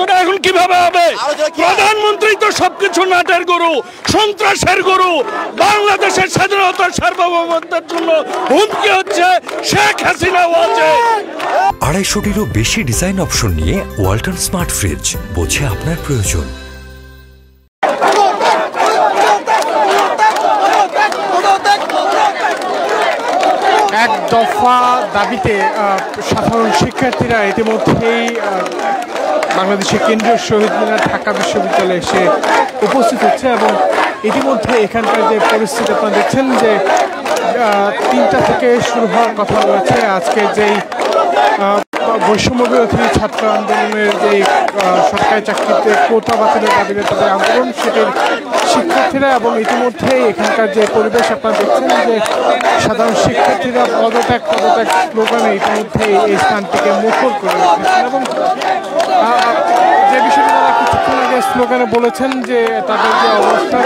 আলোচনা এখন কিভাবে হবে? প্রধানমন্ত্রী তো সবকিছু নাটের গরু, সন্ত্রাসের গরু। বাংলাদেশের স্বাধীনতার সার্বভৌমত্বের জন্য হুমকি হচ্ছে শেখ হাসিনা। 250-টিরও বেশি ডিজাইন অপশন নিয়ে ওয়ালটন স্মার্ট ফ্রিজ, বোঝে আপনার প্রয়োজন। এক দফা দাবিতে সাধারণ শিক্ষার্থীরা ইতিমধ্যেই বাংলাদেশের কেন্দ্রীয় শহীদ মিনার ঢাকা বিশ্ববিদ্যালয়ে এসে উপস্থিত হচ্ছে এবং ইতিমধ্যে এখানকার যে পরিস্থিতি আপনারা দেখছেন যে 3টা থেকে শুরু হওয়ার কথা রয়েছে। আজকে যেই বৈষম্য বিরোধী ছাত্র আন্দোলনের যে সরকারি চাকরিতে কোটা বাতিলের দাবিতে তাদের আন্দোলন, সেটির শিক্ষার্থীরা এবং ইতিমধ্যে এখানকার যে পরিবেশ আপনারা দেখছেন যে সাধারণ শিক্ষার্থীরা পদত্যাগ স্লোগানে ইতিমধ্যে এই স্থানটিকে মুখর করে রেখেছেন এবং যে বিষয়টি তারা কিছুক্ষণ আগে স্লোগানে বলেছেন যে তাদের যে অবস্থান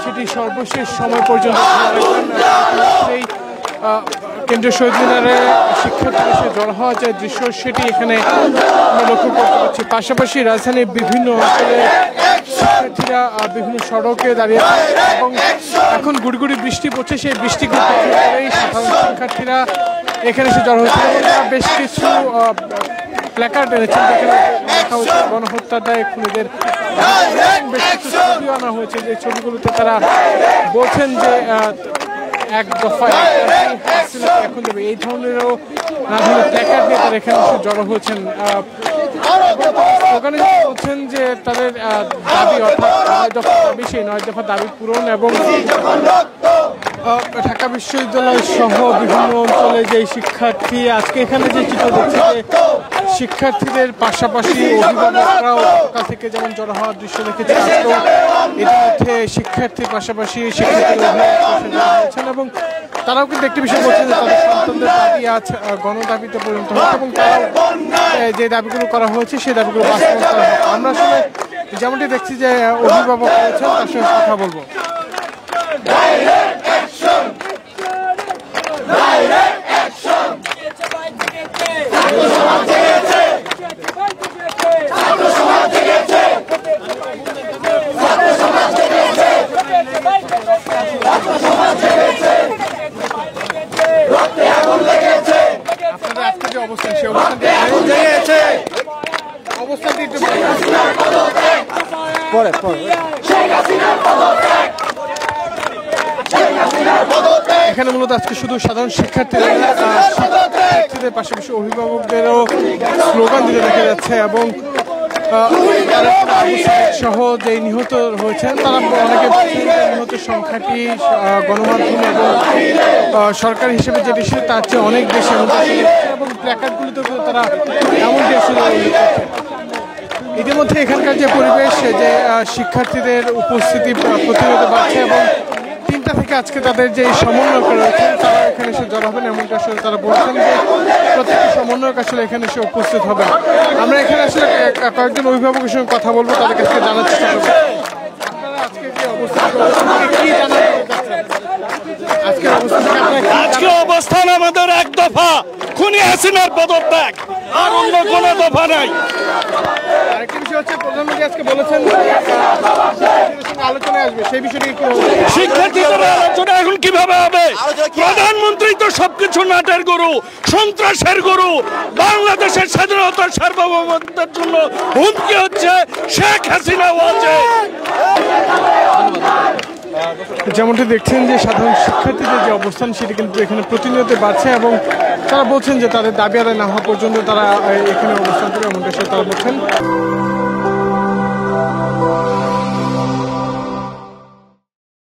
সেটি সর্বশেষ সময় পর্যন্ত সেই কেন্দ্রীয় শহীদ মিনারে শিক্ষার্থীরা এসে জড়ো হওয়া যে দৃশ্য সেটি এখানে আমরা লক্ষ্য করতে পারছি। পাশাপাশি রাজধানীর বিভিন্ন অঞ্চলে শিক্ষার্থীরা বিভিন্ন সড়কে দাঁড়িয়ে এবং এখন গুড়গুড়ি বৃষ্টি পড়ছে, সেই বৃষ্টিকে করেই সাধারণ শিক্ষার্থীরা এখানে এসে জড়ো হচ্ছে এবং তারা বেশ কিছু প্ল্যাকার্ড এনেছেন যেখানে লেখা হচ্ছে গণহত্যার দায়ে খুনিদের। বেশ কিছু ছবিও আনা হয়েছে, যে ছবিগুলোতে তারা বলছেন যে এক দফায় এখন দেবে, এই ধরনেরও নানা প্ল্যাকার্ড নিয়ে তারা এখানে এসে জড়ো হয়েছেন। ওখানে বলছেন যে তাদের দাবি অর্থাৎ 9 দফা দাবি, সেই 9 দফা দাবি পূরণ এবং ঢাকা বিশ্ববিদ্যালয় সহ বিভিন্ন অঞ্চলে যে শিক্ষার্থী আজকে এখানে যে চিত্র দেখছে যে শিক্ষার্থীদের পাশাপাশি অভিভাবকরাও সকাল থেকে যেমন জড়ো হওয়ার দৃশ্য দেখেছে, আজকেও ইতিমধ্যে শিক্ষার্থীর পাশাপাশি শিক্ষার্থীর অভিভাবক এবং তারাও কিন্তু একটি বিষয় বলছেন যে তাদের সন্তানদের দাবি আজ গণদাবিতে পরিণত হচ্ছে এবং তারাও যে দাবিগুলো করা হয়েছে সেই দাবিগুলো বাস্তবায়ন করা হবে। আমরা আসলে যেমনটি দেখছি যে অভিভাবক রয়েছেন, তার সঙ্গে কথা বলবো। আপনাদের আজকে যে অবস্থান, সেই অবস্থানটি একটু পরে এখানে মূলত আজকে শুধু সাধারণ শিক্ষার্থীদের পাশাপাশি অভিভাবকদেরও স্লোগান দিতে দেখা যাচ্ছে এবং সহ যে নিহত হয়েছেন তারা অনেকে নিহতের সংখ্যাটি গণমাধ্যম এবং সরকার হিসেবে যেটি সে তার চেয়ে অনেক বেশি এবং প্ল্যাকার্ডগুলিতে তারা এমনটি আসলে ইতিমধ্যে এখানকার যে পরিবেশ, যে শিক্ষার্থীদের উপস্থিতি প্রতিনিয়ত বাড়ছে এবং 3টা থেকে আজকে তাদের যে সমন্বয়ক রয়েছেন তারা এখানে এসে জড়ো হবেন এমনটা আসলে তারা বলছেন যে প্রত্যেকটি সমন্বয়ক আসলে এখানে এসে উপস্থিত হবে। আমরা এখানে আসলে কয়েকজন অভিভাবকের সঙ্গে কথা বলবো, তাদের কাছে জানার চেষ্টা করবো আপনারা আজকে যে অবস্থান কি জানার আজকে অবস্থান আমাদের এক দফা, খুনি হাসিনার পদত্যাগ, আর অন্য কোনো দফা নাই। আরেকটি বিষয় হচ্ছে প্রধানমন্ত্রী আজকে বলেছেন আলোচনায় আসবে, সেই বিষয়টি শিক্ষার্থীদের আলোচনা এখন কিভাবে হবে? প্রধানমন্ত্রী তো সবকিছু নাটের গরু, সন্ত্রাসের গরু। বাংলাদেশের স্বাধীনতার সার্বভৌমত্বের জন্য হুমকি হচ্ছে শেখ হাসিনা। যেমনটি দেখছেন যে সাধারণ শিক্ষার্থীদের যে অবস্থান সেটি কিন্তু এখানে প্রতিনিয়ত বাড়ছে এবং তারা বলছেন যে তাদের দাবি আদায় না হওয়া পর্যন্ত তারা এখানে অবস্থান করে এমনটা তারা বলছেন।